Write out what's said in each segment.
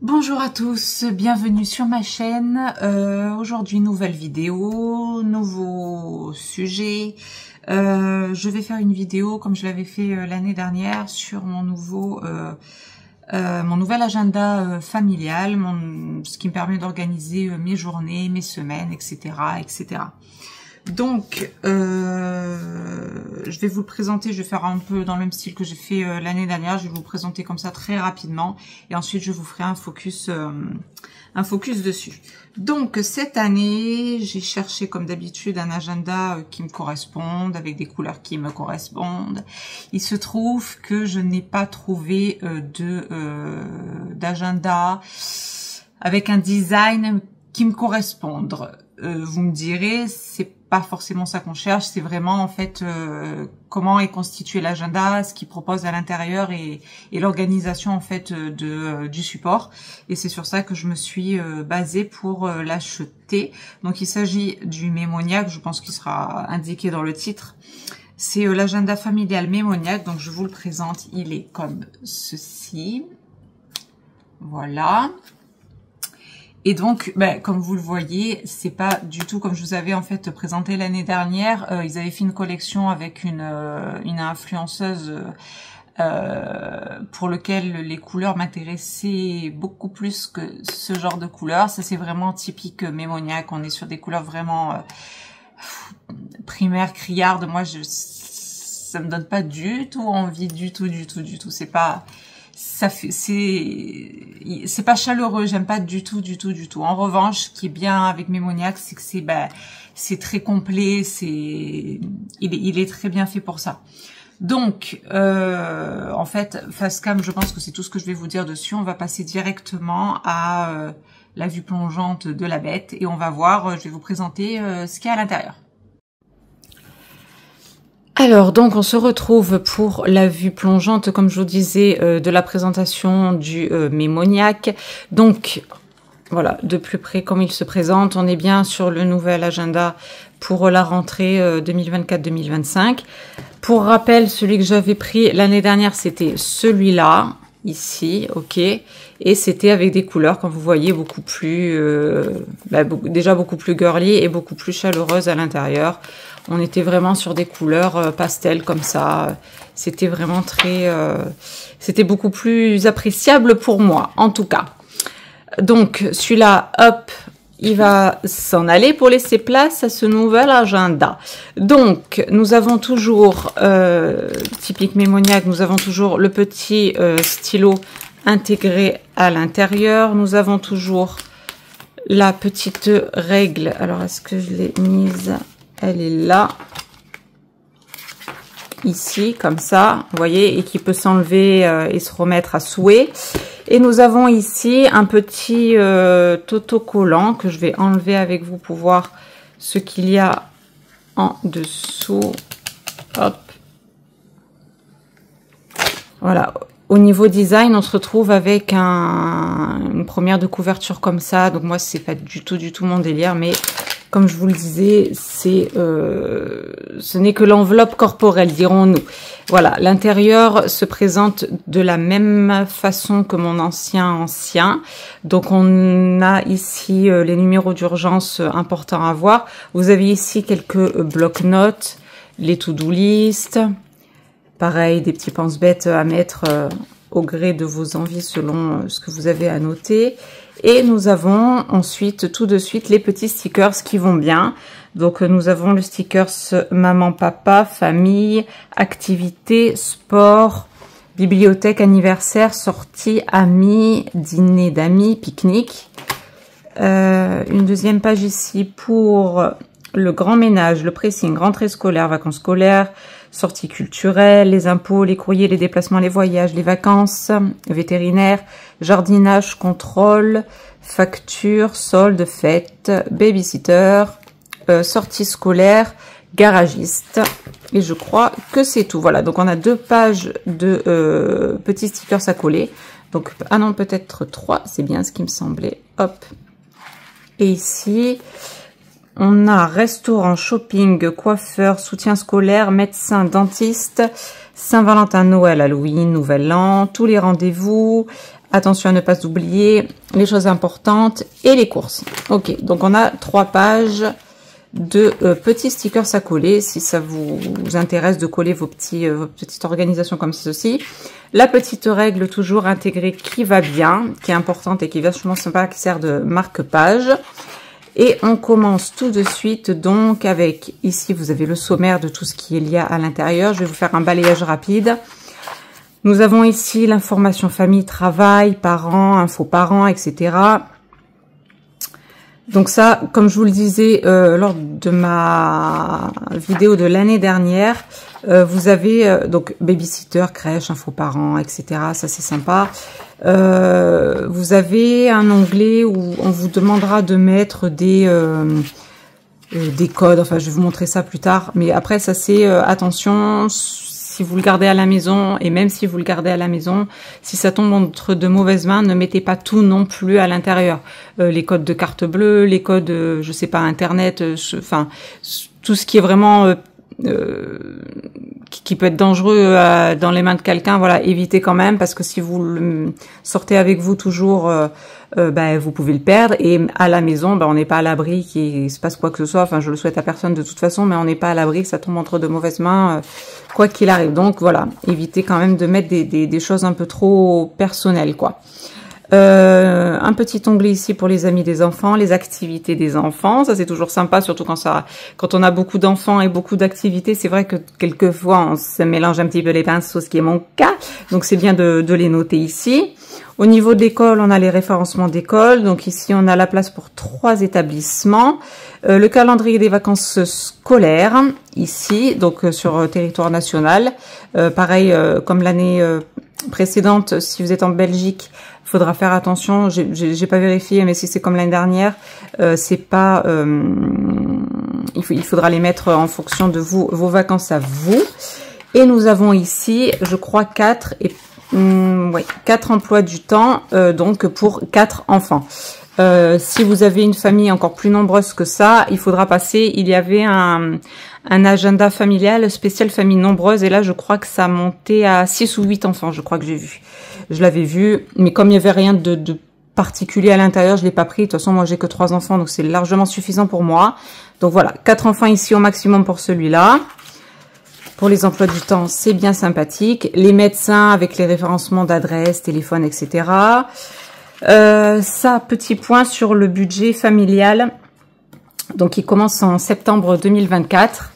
Bonjour à tous, bienvenue sur ma chaîne. Aujourd'hui, nouvelle vidéo, nouveau sujet. Je vais faire une vidéo comme je l'avais fait l'année dernière sur mon nouvel agenda familial, ce qui me permet d'organiser mes journées, mes semaines, etc., etc. Donc, je vais vous le présenter, je vais faire un peu dans le même style que j'ai fait l'année dernière, je vais vous le présenter comme ça très rapidement, et ensuite je vous ferai un focus dessus. Donc, cette année, j'ai cherché comme d'habitude un agenda qui me corresponde, avec des couleurs qui me correspondent. Il se trouve que je n'ai pas trouvé d'agenda avec un design qui me corresponde. Vous me direz, c'est pas forcément ça qu'on cherche, c'est vraiment en fait comment est constitué l'agenda, ce qu'il propose à l'intérieur et l'organisation en fait du support. Et c'est sur ça que je me suis basée pour l'acheter. Donc il s'agit du Mémoniac, je pense qu'il sera indiqué dans le titre. C'est l'agenda familial Mémoniac, donc je vous le présente, il est comme ceci. Voilà. Et donc, comme vous le voyez, c'est pas du tout comme je vous avais en fait présenté l'année dernière. Ils avaient fait une collection avec une influenceuse pour lequel les couleurs m'intéressaient beaucoup plus que ce genre de couleurs. Ça, c'est vraiment typique Mémoniac. On est sur des couleurs vraiment primaires, criardes. Moi, ça me donne pas du tout envie, du tout. C'est pas... c'est pas chaleureux, j'aime pas du tout. En revanche, ce qui est bien avec Mémoniac, c'est que c'est très complet, il est très bien fait pour ça. Donc, en fait, Facecam, je pense que c'est tout ce que je vais vous dire dessus. On va passer directement à la vue plongeante de la bête et on va voir, je vais vous présenter ce qu'il y a à l'intérieur. Alors, donc, on se retrouve pour la vue plongeante, comme je vous disais, de la présentation du Mémoniac. Donc, voilà, de plus près, comme il se présente, on est bien sur le nouvel agenda pour la rentrée 2024-2025. Pour rappel, celui que j'avais pris l'année dernière, c'était celui-là, ici, ok, et c'était avec des couleurs, comme vous voyez, beaucoup plus, déjà beaucoup plus girly et beaucoup plus chaleureuse à l'intérieur. On était vraiment sur des couleurs pastel comme ça. C'était vraiment très... c'était beaucoup plus appréciable pour moi, en tout cas. Donc, celui-là, hop, il va s'en aller pour laisser place à ce nouvel agenda. Donc, nous avons toujours, typique Mémoniac, nous avons toujours le petit stylo intégré à l'intérieur. Nous avons toujours la petite règle. Alors, est-ce que je l'ai mise ? Elle est là, ici, comme ça, vous voyez, et qui peut s'enlever et se remettre à souhait. Et nous avons ici un petit autocollant que je vais enlever avec vous pour voir ce qu'il y a en dessous. Hop. Voilà. Au niveau design, on se retrouve avec une première de couverture comme ça. Donc moi, c'est pas du tout mon délire, mais... Comme je vous le disais, ce n'est que l'enveloppe corporelle, dirons-nous. Voilà, l'intérieur se présente de la même façon que mon ancien. Donc, on a ici les numéros d'urgence importants à voir. Vous avez ici quelques blocs-notes, les to-do list. Pareil, des petits pense-bêtes à mettre au gré de vos envies selon ce que vous avez à noter. Et nous avons ensuite, tout de suite, les petits stickers qui vont bien. Donc, nous avons le stickers maman, papa, famille, activité, sport, bibliothèque, anniversaire, sortie, amis, dîner d'amis, pique-nique. Une deuxième page ici pour le grand ménage, le pressing, rentrée scolaire, vacances scolaires, sorties culturelles, les impôts, les courriers, les déplacements, les voyages, les vacances, vétérinaire, jardinage, contrôle, facture, solde, fête, babysitter, sortie scolaire, garagiste. Et je crois que c'est tout. Voilà, donc on a 2 pages de petits stickers à coller. Donc, ah non, peut-être 3, c'est bien ce qui me semblait. Hop. Et ici... on a restaurant, shopping, coiffeur, soutien scolaire, médecin, dentiste, Saint-Valentin, Noël, Halloween, Nouvel An, tous les rendez-vous, attention à ne pas oublier les choses importantes et les courses. Ok, donc on a 3 pages de petits stickers à coller, si ça vous intéresse de coller vos petites organisations comme ceci. La petite règle toujours intégrée qui va bien, qui est importante et qui est vachement sympa, qui sert de marque-page. Et on commence tout de suite donc avec, ici vous avez le sommaire de tout ce qui est lié à l'intérieur. Je vais vous faire un balayage rapide. Nous avons ici l'information famille, travail, parents, info parents, etc. Donc ça, comme je vous le disais lors de ma vidéo de l'année dernière, vous avez donc babysitter, crèche, info parents, etc. Ça c'est sympa. Vous avez un onglet où on vous demandera de mettre des codes. Enfin, je vais vous montrer ça plus tard. Mais après, ça c'est attention. Si vous le gardez à la maison, et même si vous le gardez à la maison, si ça tombe entre de mauvaises mains, ne mettez pas tout non plus à l'intérieur. Les codes de carte bleue, les codes, je sais pas, Internet, enfin, tout ce qui est vraiment qui peut être dangereux dans les mains de quelqu'un, voilà, évitez quand même, parce que si vous le sortez avec vous toujours, vous pouvez le perdre, et à la maison, on n'est pas à l'abri qu'il se passe quoi que ce soit, enfin je le souhaite à personne de toute façon, mais on n'est pas à l'abri que ça tombe entre de mauvaises mains, quoi qu'il arrive. Donc voilà, évitez quand même de mettre des choses un peu trop personnelles, quoi. Un petit onglet ici pour les amis des enfants, les activités des enfants, ça c'est toujours sympa, surtout quand on a beaucoup d'enfants et beaucoup d'activités. C'est vrai que quelquefois on se mélange un petit peu les pinceaux, ce qui est mon cas, donc c'est bien de les noter ici. Au niveau de l'école, on a les référencements d'école, donc ici on a la place pour 3 établissements, le calendrier des vacances scolaires ici, donc sur territoire national, pareil comme l'année précédente. Si vous êtes en Belgique, faudra faire attention, j'ai pas vérifié, mais si c'est comme l'année dernière, c'est pas, il faudra les mettre en fonction de vos vacances à vous. Et nous avons ici, je crois, 4 emplois du temps, donc pour 4 enfants. Si vous avez une famille encore plus nombreuse que ça, il faudra passer, il y avait un agenda familial spécial famille nombreuse, et là je crois que ça montait à 6 ou 8 enfants, je crois que j'ai vu. Je l'avais vu, mais comme il n'y avait rien de particulier à l'intérieur, je l'ai pas pris. De toute façon, moi j'ai que 3 enfants, donc c'est largement suffisant pour moi. Donc voilà, 4 enfants ici au maximum pour celui-là. Pour les emplois du temps, c'est bien sympathique. Les médecins avec les référencements d'adresse, téléphone, etc. Ça, petit point sur le budget familial. Donc, il commence en septembre 2024.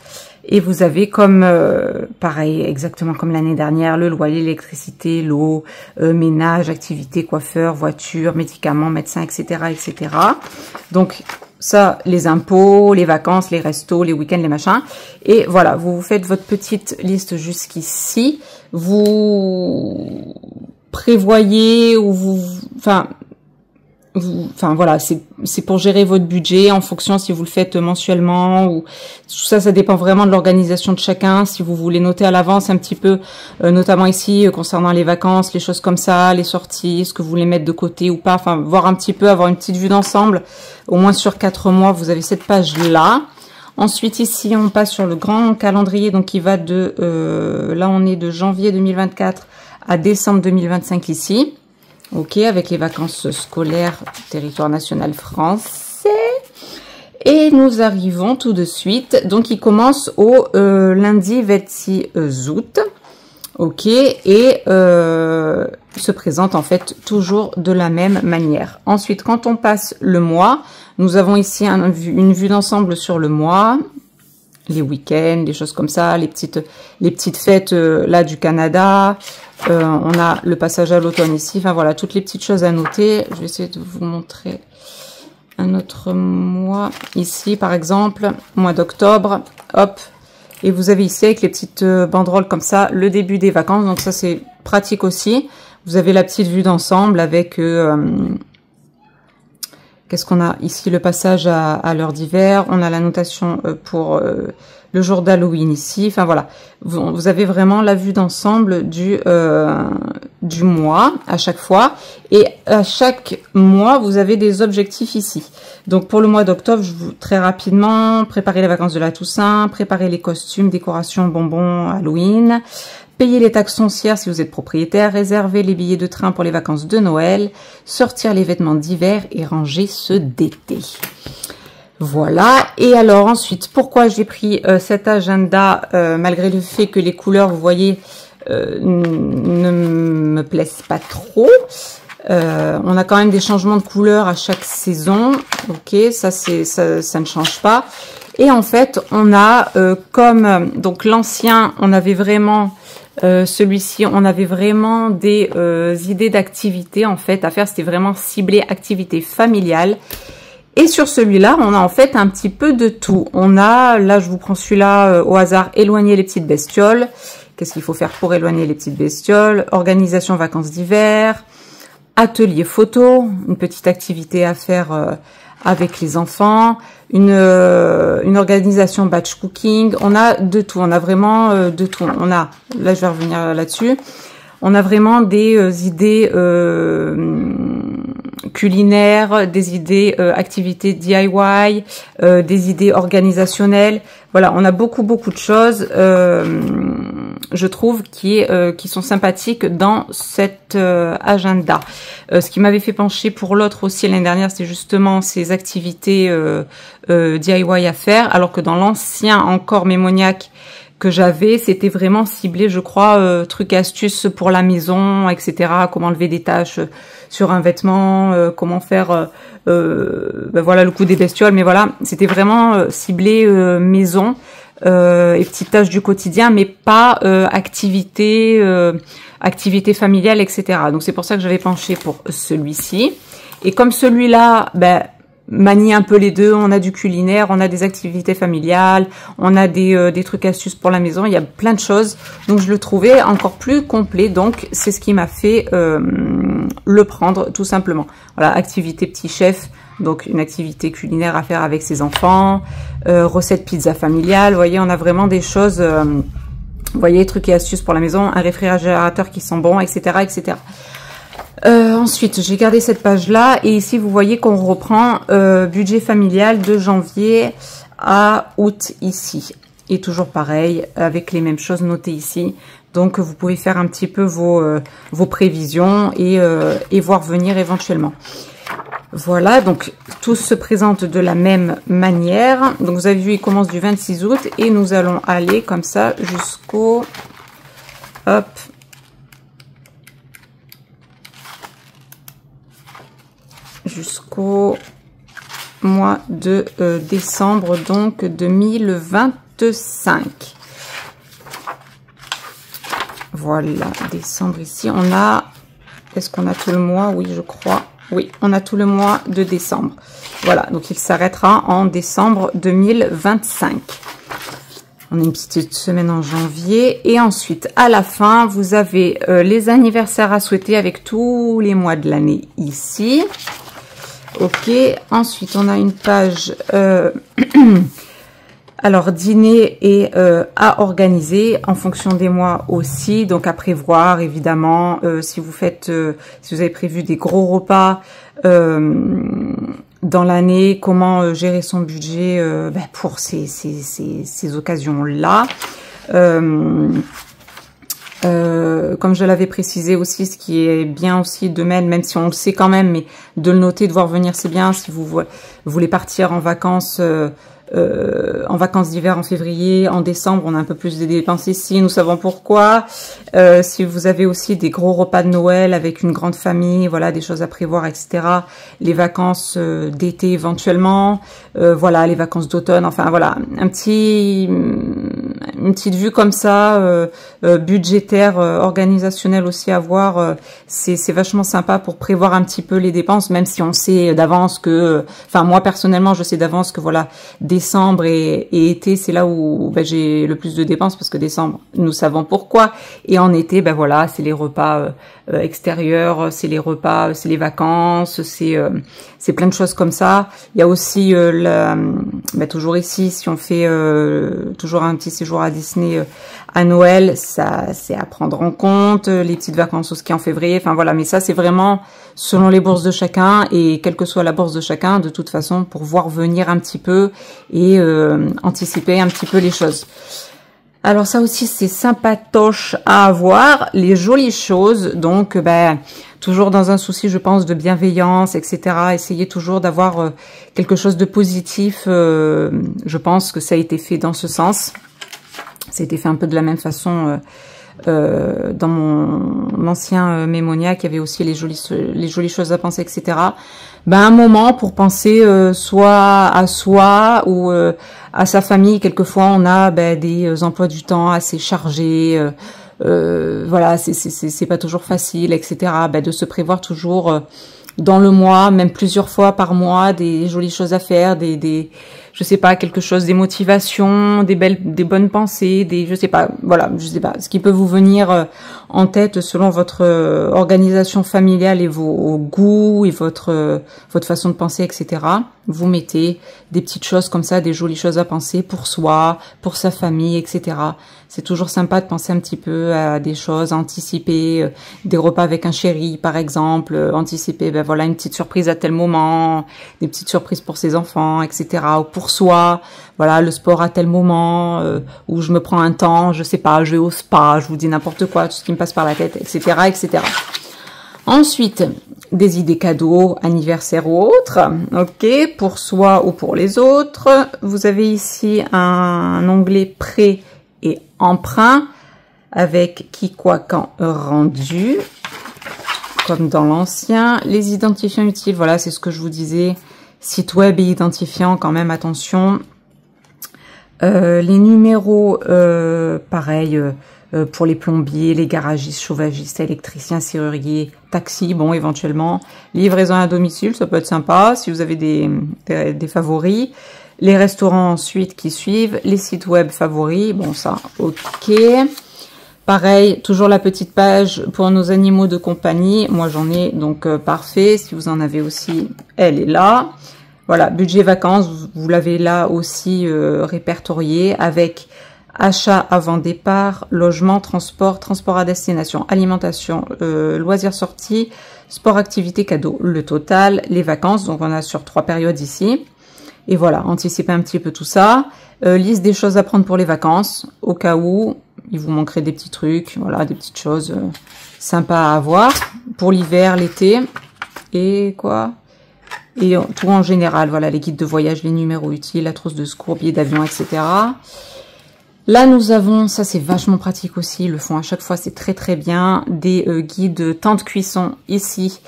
Et vous avez comme, pareil, exactement comme l'année dernière, le loyer, l'électricité, l'eau, ménage, activité, coiffeur, voiture, médicaments, médecins, etc., etc. Donc, ça, les impôts, les vacances, les restos, les week-ends, les machins. Et voilà, vous faites votre petite liste jusqu'ici. Vous prévoyez ou enfin voilà, c'est pour gérer votre budget en fonction si vous le faites mensuellement ou tout ça, ça dépend vraiment de l'organisation de chacun. Si vous voulez noter à l'avance un petit peu, notamment ici concernant les vacances, les choses comme ça, les sorties, ce que vous voulez mettre de côté ou pas, enfin voir un petit peu, avoir une petite vue d'ensemble, au moins sur 4 mois, vous avez cette page là. Ensuite ici on passe sur le grand calendrier, donc qui va de là on est de janvier 2024 à décembre 2025 ici. Ok, avec les vacances scolaires territoire national français. Et nous arrivons tout de suite. Donc, il commence au lundi 26 août. Ok, et se présente en fait toujours de la même manière. Ensuite, quand on passe le mois, nous avons ici une vue d'ensemble sur le mois. Les week-ends, des choses comme ça, les petites fêtes là du Canada. On a le passage à l'automne ici. Enfin voilà, toutes les petites choses à noter. Je vais essayer de vous montrer un autre mois. Ici, par exemple, mois d'octobre. Hop. Et vous avez ici avec les petites banderoles comme ça, le début des vacances. Donc ça, c'est pratique aussi. Vous avez la petite vue d'ensemble avec... qu'est-ce qu'on a ici? Le passage à l'heure d'hiver. On a la notation pour le jour d'Halloween ici. Enfin voilà, vous avez vraiment la vue d'ensemble du mois à chaque fois. Et à chaque mois, vous avez des objectifs ici. Donc pour le mois d'octobre, très rapidement, préparer les vacances de la Toussaint, préparer les costumes, décorations, bonbons, Halloween. payer les taxes foncières si vous êtes propriétaire, réserver les billets de train pour les vacances de Noël, sortir les vêtements d'hiver et ranger ceux d'été. Voilà. Et alors ensuite, pourquoi j'ai pris cet agenda malgré le fait que les couleurs, vous voyez, ne me plaisent pas trop. On a quand même des changements de couleurs à chaque saison. Ok, ça ne change pas. Et en fait, on a comme donc l'ancien, on avait vraiment celui-ci, on avait vraiment des idées d'activités en fait à faire. C'était vraiment ciblé activité familiale. Et sur celui-là, on a en fait un petit peu de tout. On a, là je vous prends celui-là au hasard, éloigner les petites bestioles. Qu'est-ce qu'il faut faire pour éloigner les petites bestioles? Organisation vacances d'hiver, atelier photo, une petite activité à faire avec les enfants, une organisation batch cooking. On a de tout, on a vraiment de tout. On a, là je vais revenir là-dessus, on a vraiment des idées culinaires, des idées activités DIY, des idées organisationnelles. Voilà, on a beaucoup de choses, je trouve, qui sont sympathiques dans cet agenda. Ce qui m'avait fait pencher pour l'autre aussi l'année dernière, c'est justement ces activités DIY à faire, alors que dans l'ancien encore Mémoniac que j'avais, c'était vraiment ciblé, je crois, trucs et astuces pour la maison, etc. Comment lever des tâches sur un vêtement, comment faire, ben voilà, le coup des bestioles. Mais voilà, c'était vraiment ciblé maison et petites tâches du quotidien, mais pas activité familiale, etc. Donc c'est pour ça que j'avais penché pour celui-ci. Et comme celui-là, ben manie un peu les deux, on a du culinaire, on a des activités familiales, on a des trucs astuces pour la maison, il y a plein de choses. Donc je le trouvais encore plus complet, donc c'est ce qui m'a fait le prendre tout simplement. Voilà, activité petit chef, donc une activité culinaire à faire avec ses enfants, recette pizza familiale, vous voyez, on a vraiment des choses, vous voyez, trucs et astuces pour la maison, un réfrigérateur qui sent bon, etc., etc. Ensuite, j'ai gardé cette page-là et ici, vous voyez qu'on reprend budget familial de janvier à août ici. Et toujours pareil, avec les mêmes choses notées ici. Donc, vous pouvez faire un petit peu vos prévisions et voir venir éventuellement. Voilà, donc tout se présente de la même manière. Donc, vous avez vu, il commence du 26 août et nous allons aller comme ça jusqu'au... Hop. Jusqu'au mois de décembre, donc 2025. Voilà, décembre ici. On a, est-ce qu'on a tout le mois? Oui, je crois. Oui, on a tout le mois de décembre. Voilà, donc il s'arrêtera en décembre 2025. On a une petite semaine en janvier. Et ensuite, à la fin, vous avez les anniversaires à souhaiter avec tous les mois de l'année ici. Ok, ensuite on a une page alors dîner et à organiser en fonction des mois aussi, donc à prévoir évidemment si vous faites si vous avez prévu des gros repas dans l'année, comment gérer son budget ben, pour ces occasions-là. Comme je l'avais précisé aussi, ce qui est bien aussi de mettre, même si on le sait quand même, mais de le noter, de voir venir, c'est bien. Si vous voulez partir en vacances d'hiver en février, en décembre, on a un peu plus de dépenses ici, nous savons pourquoi. Si vous avez aussi des gros repas de Noël avec une grande famille, voilà, des choses à prévoir, etc. Les vacances d'été éventuellement, voilà, les vacances d'automne, enfin voilà, une petite vue comme ça, budgétaire, organisationnelle aussi à voir, c'est vachement sympa pour prévoir un petit peu les dépenses, même si on sait d'avance que, enfin moi personnellement je sais d'avance que voilà, décembre et été c'est là où ben, j'ai le plus de dépenses parce que décembre nous savons pourquoi, et en été ben voilà, c'est les repas extérieurs, c'est les repas, c'est les vacances, c'est plein de choses comme ça. Il y a aussi ben, toujours ici, si on fait toujours un petit séjour à Disney à Noël, ça c'est à prendre en compte, les petites vacances au ski en février, enfin voilà, mais ça c'est vraiment selon les bourses de chacun, et quelle que soit la bourse de chacun, de toute façon, pour voir venir un petit peu et anticiper un petit peu les choses. Alors ça aussi, c'est sympatoche à avoir, les jolies choses. Donc, toujours dans un souci, je pense, de bienveillance, etc. Essayez toujours d'avoir quelque chose de positif. Je pense que ça a été fait dans ce sens. Ça a été fait un peu de la même façon dans mon ancien mémoniaque. Il y avait aussi les jolies choses à penser, etc. Un moment pour penser soit à soi ou à sa famille. Quelquefois, on a des emplois du temps assez chargés. Voilà, c'est pas toujours facile, etc. De se prévoir toujours dans le mois, même plusieurs fois par mois, des jolies choses à faire, je sais pas, quelque chose, des motivations, des bonnes pensées, je sais pas, voilà, je sais pas, ce qui peut vous venir en tête selon votre organisation familiale et vos goûts et votre façon de penser, etc. Vous mettez des petites choses comme ça, des jolies choses à penser pour soi, pour sa famille, etc. C'est toujours sympa de penser un petit peu à des choses, à anticiper des repas avec un chéri, par exemple, anticiper, voilà, une petite surprise à tel moment, des petites surprises pour ses enfants, etc. Ou pour soi, voilà, le sport à tel moment, où je me prends un temps, je sais pas, je vais au spa, je vous dis n'importe quoi, tout ce qui me passe par la tête, etc., etc. Ensuite, des idées cadeaux, anniversaires ou autres, ok, pour soi ou pour les autres. Vous avez ici un onglet prêt et emprunt avec qui, quoi, quand, rendu, comme dans l'ancien. Les identifiants utiles, voilà, c'est ce que je vous disais. Site web et identifiant, quand même, attention. Les numéros, pareil, pour les plombiers, les garagistes, chauvagistes, électriciens, serruriers, taxis, bon, éventuellement. Livraison à domicile, ça peut être sympa si vous avez des favoris. Les restaurants ensuite qui suivent. Les sites web favoris, bon, ça, ok. Pareil, toujours la petite page pour nos animaux de compagnie. Moi, j'en ai, donc parfait. Si vous en avez aussi, elle est là. Voilà, budget vacances, vous l'avez là aussi répertorié avec achat avant départ, logement, transport, transport à destination, alimentation, loisirs sorties, sport, activité, cadeau, le total, les vacances. Donc, on a sur 3 périodes ici. Et voilà, anticiper un petit peu tout ça. Liste des choses à prendre pour les vacances, au cas où il vous manquerait des petits trucs, voilà, des petites choses sympas à avoir. Pour l'hiver, l'été, et quoi ? Et tout en général, voilà, les guides de voyage, les numéros utiles, la trousse de secours, billets d'avion, etc. Là, nous avons, ça c'est vachement pratique aussi, ils le font à chaque fois, c'est très très bien, des guides temps de cuisson ici.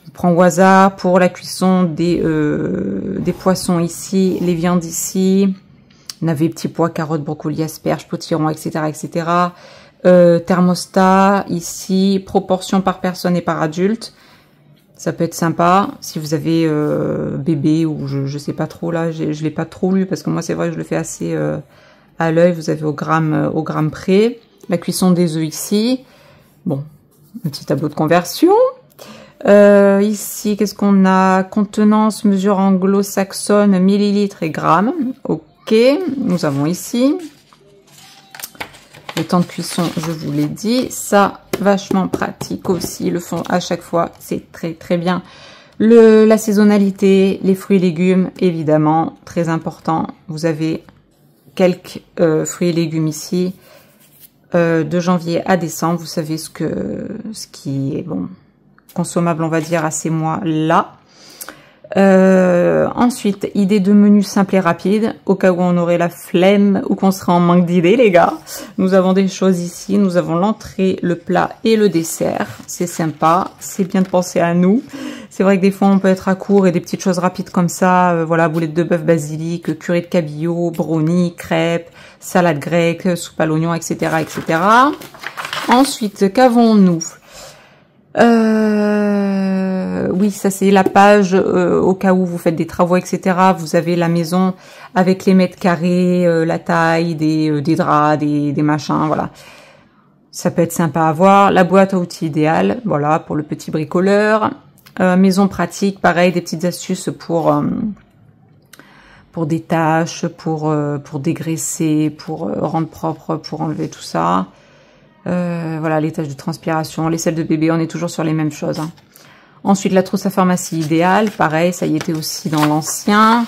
On prend au hasard pour la cuisson des poissons ici, les viandes ici, navets, petits pois, carottes, brocolis, asperges, potirons, etc. etc. Thermostat ici, proportion par personne et par adulte. Ça peut être sympa si vous avez bébé ou je sais pas trop là, je l'ai pas trop lu parce que moi c'est vrai que je le fais assez à l'œil. Vous avez au gramme près. La cuisson des œufs ici. Bon, un petit tableau de conversion. Ici, qu'est-ce qu'on a? Contenance, mesure anglo-saxonne, millilitres et grammes. Ok, nous avons ici. Le temps de cuisson, je vous l'ai dit. Ça, vachement pratique aussi. Ils le font à chaque fois. C'est très, très bien. La saisonnalité, les fruits et légumes, évidemment, très important. Vous avez quelques fruits et légumes ici. De janvier à décembre, vous savez ce qui est bon consommable, on va dire, à ces mois-là. Ensuite, idée de menu simple et rapide, au cas où on aurait la flemme ou qu'on serait en manque d'idées, les gars. Nous avons des choses ici, nous avons l'entrée, le plat et le dessert. C'est sympa, c'est bien de penser à nous. C'est vrai que des fois, on peut être à court et des petites choses rapides comme ça, voilà, boulettes de bœuf basilic, curry de cabillaud, brownie, crêpes, salade grecque, soupe à l'oignon, etc., etc. Ensuite, qu'avons-nous? Oui, ça c'est la page au cas où vous faites des travaux, etc. Vous avez la maison avec les mètres carrés, la taille des draps, des machins, voilà. Ça peut être sympa à voir. La boîte à outils idéale, voilà, pour le petit bricoleur. Maison pratique, pareil, des petites astuces pour des tâches, pour dégraisser, pour rendre propre, pour enlever tout ça. Voilà, les taches de transpiration, les selles de bébé, on est toujours sur les mêmes choses. Hein. Ensuite, la trousse à pharmacie idéale, pareil, ça y était aussi dans l'ancien.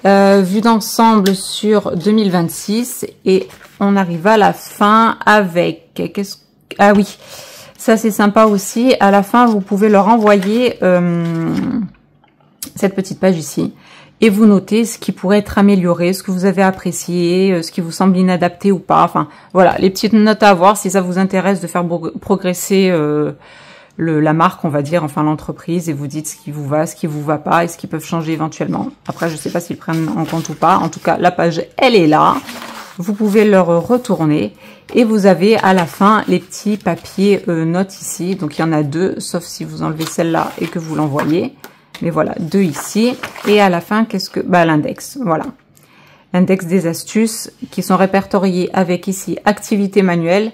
Vue d'ensemble sur 2026 et on arrive à la fin avec... Ah oui, ça c'est sympa aussi. À la fin, vous pouvez leur envoyer cette petite page ici. Et vous notez ce qui pourrait être amélioré, ce que vous avez apprécié, ce qui vous semble inadapté ou pas. Enfin, voilà, les petites notes à avoir si ça vous intéresse de faire progresser la marque, on va dire, enfin l'entreprise, et vous dites ce qui vous va pas, et ce qui peut changer éventuellement. Après, je sais pas s'ils prennent en compte ou pas. En tout cas, la page, elle est là. Vous pouvez leur retourner. Et vous avez à la fin les petits papiers notes ici. Donc, il y en a 2, sauf si vous enlevez celle-là et que vous l'envoyez. Mais voilà, 2 ici. Et à la fin, qu'est-ce que... Bah, l'index, voilà. L'index des astuces qui sont répertoriées avec ici activité manuelle,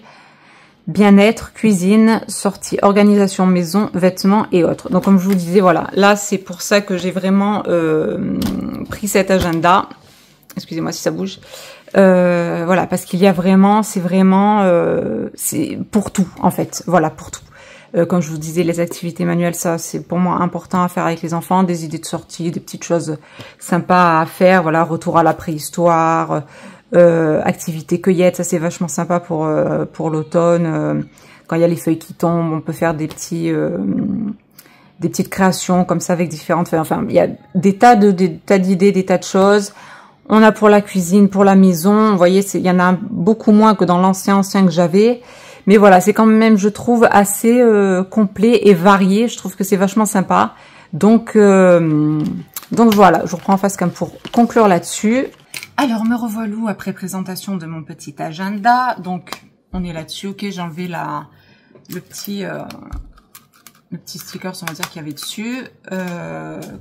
bien-être, cuisine, sortie, organisation maison, vêtements et autres. Donc, comme je vous disais, voilà. Là, c'est pour ça que j'ai vraiment pris cet agenda. Excusez-moi si ça bouge. Voilà, parce qu'il y a vraiment, c'est pour tout, en fait. Voilà, pour tout. Comme je vous disais, les activités manuelles, ça, c'est pour moi important à faire avec les enfants. Des idées de sortie, des petites choses sympas à faire. Voilà, retour à la préhistoire, activité cueillette, ça c'est vachement sympa pour l'automne. Quand il y a les feuilles qui tombent, on peut faire des petites créations comme ça avec différentes feuilles. Enfin, il y a des tas d'idées, des tas de choses. On a pour la cuisine, pour la maison. Vous voyez, il y en a beaucoup moins que dans l'ancien que j'avais. Mais voilà, c'est quand même, je trouve, assez complet et varié. Je trouve que c'est vachement sympa. Donc voilà, je vous reprends en face cam pour conclure là-dessus. Alors, me revoilà après présentation de mon petit agenda. Donc, on est là-dessus. Ok, j'ai enlevé le petit sticker, on va dire, qu'il y avait dessus.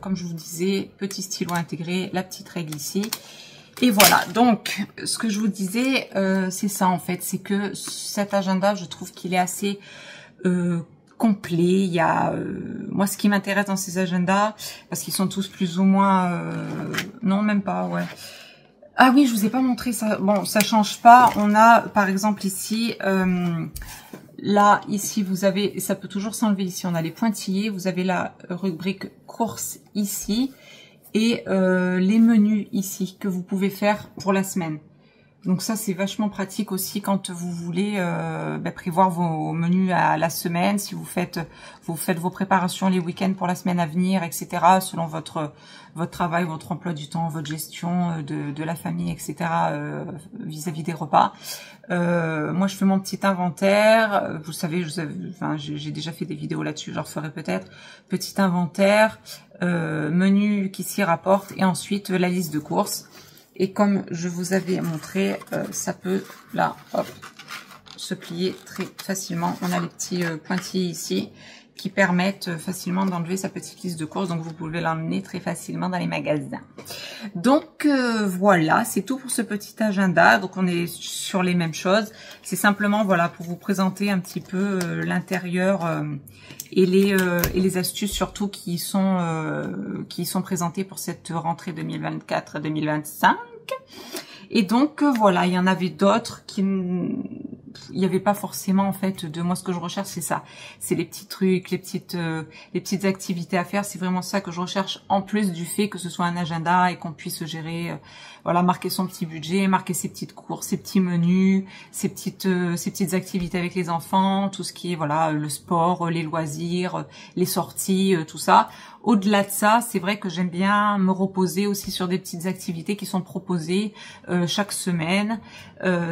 Comme je vous disais, petit stylo intégré, la petite règle ici. Et voilà, donc, ce que je vous disais, c'est ça, en fait. C'est que cet agenda, je trouve qu'il est assez complet. Il y a... moi, ce qui m'intéresse dans ces agendas, parce qu'ils sont tous plus ou moins... non, même pas, ouais. Ah oui, je vous ai pas montré ça. Bon, ça change pas. On a, par exemple, ici... là, ici, vous avez... Ça peut toujours s'enlever ici. On a les pointillés. Vous avez la rubrique courses ici. Et les menus ici que vous pouvez faire pour la semaine. Donc ça, c'est vachement pratique aussi quand vous voulez prévoir vos menus à la semaine. Si vous faites vos préparations les week-ends pour la semaine à venir, etc. Selon votre travail, votre emploi du temps, votre gestion de la famille, etc. Vis-à-vis des repas. Moi, je fais mon petit inventaire. Vous savez, enfin, j'ai déjà fait des vidéos là-dessus. Je referai peut-être. Petit inventaire, menu qui s'y rapporte et ensuite la liste de courses. Et comme je vous avais montré, ça peut, là, hop, se plier très facilement. On a les petits pointillés ici qui permettent facilement d'enlever sa petite liste de courses. Donc, vous pouvez l'emmener très facilement dans les magasins. Donc, voilà, c'est tout pour ce petit agenda. Donc, on est sur les mêmes choses. C'est simplement, voilà, pour vous présenter un petit peu l'intérieur et les astuces surtout qui sont présentées pour cette rentrée 2024-2025. Et donc, voilà, il y en avait d'autres qui... Il n'y avait pas forcément, en fait, de moi, ce que je recherche, c'est ça. C'est les petits trucs, les petites activités à faire. C'est vraiment ça que je recherche, en plus du fait que ce soit un agenda et qu'on puisse gérer, voilà, marquer son petit budget, marquer ses petites courses, ses petits menus, ses petites activités avec les enfants, tout ce qui est, voilà, le sport, les loisirs, les sorties, tout ça. Au-delà de ça, c'est vrai que j'aime bien me reposer aussi sur des petites activités qui sont proposées chaque semaine.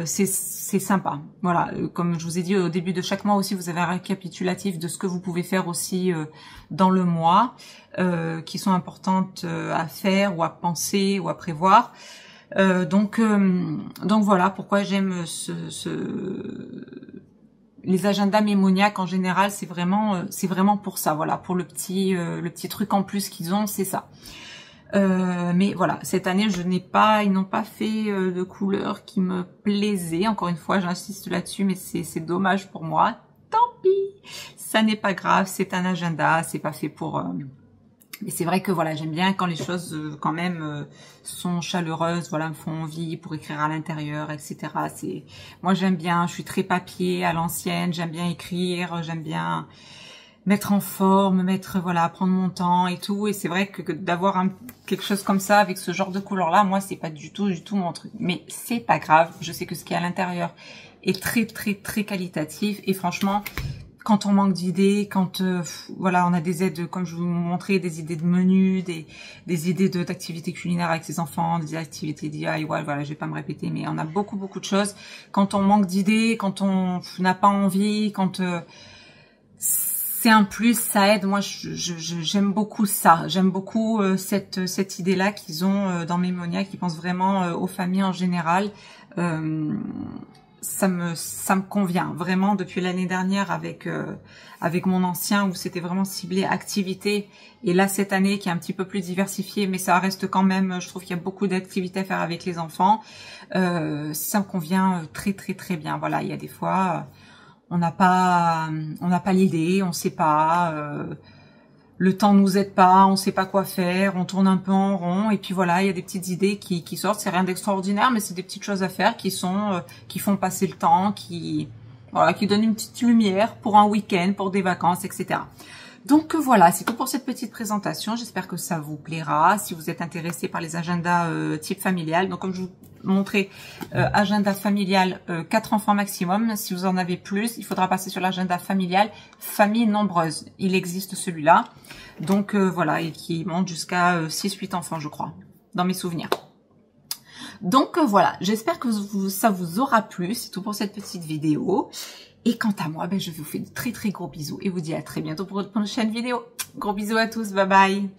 C'est sympa. Voilà, comme je vous ai dit au début de chaque mois aussi, vous avez un récapitulatif de ce que vous pouvez faire aussi dans le mois, qui sont importantes à faire ou à penser ou à prévoir. Donc voilà pourquoi j'aime les agendas mémoniaques en général, c'est vraiment pour ça, voilà, pour le petit truc en plus qu'ils ont, c'est ça. Mais voilà, cette année, ils n'ont pas fait de couleurs qui me plaisaient. Encore une fois, j'insiste là-dessus, mais c'est dommage pour moi. Tant pis, ça n'est pas grave, c'est un agenda, c'est pas fait pour... Mais c'est vrai que voilà, j'aime bien quand les choses quand même sont chaleureuses, voilà, me font envie pour écrire à l'intérieur, etc. Moi j'aime bien, je suis très papier à l'ancienne, j'aime bien écrire, j'aime bien mettre en forme, voilà, prendre mon temps et tout. Et c'est vrai que d'avoir quelque chose comme ça avec ce genre de couleur là, moi c'est pas du tout mon truc. Mais c'est pas grave, je sais que ce qui est à l'intérieur est très qualitatif. Et franchement, quand on manque d'idées, quand voilà, on a des aides, comme je vous montrais, des idées de menus, des idées d'activités culinaires avec ses enfants, des activités DIY, voilà, je vais pas me répéter, mais on a beaucoup de choses. Quand on manque d'idées, quand on n'a pas envie, quand c'est un plus, ça aide. Moi, j'aime beaucoup ça. J'aime beaucoup cette idée-là qu'ils ont dans Mémonia, qui pensent vraiment aux familles en général. Ça me convient vraiment depuis l'année dernière avec mon ancien, où c'était vraiment ciblé activité, et là cette année qui est un petit peu plus diversifié, mais ça reste quand même, je trouve qu'il y a beaucoup d'activités à faire avec les enfants. Ça me convient très bien. Voilà, il y a des fois on n'a pas l'idée, on sait pas, le temps nous aide pas, on sait pas quoi faire, on tourne un peu en rond, et puis voilà, il y a des petites idées qui sortent. C'est rien d'extraordinaire, mais c'est des petites choses à faire qui font passer le temps, qui donnent une petite lumière pour un week-end, pour des vacances, etc. Donc voilà, c'est tout pour cette petite présentation. J'espère que ça vous plaira. Si vous êtes intéressé par les agendas type familial, donc comme je vous montrais, agenda familial 4 enfants maximum. Si vous en avez plus, il faudra passer sur l'agenda familial famille nombreuse. Il existe celui-là. Donc voilà, et qui monte jusqu'à 6-8 enfants, je crois, dans mes souvenirs. Donc voilà, j'espère que ça vous aura plu. C'est tout pour cette petite vidéo. Et quant à moi, je vous fais de très gros bisous et vous dis à très bientôt pour une prochaine vidéo. Gros bisous à tous, bye bye.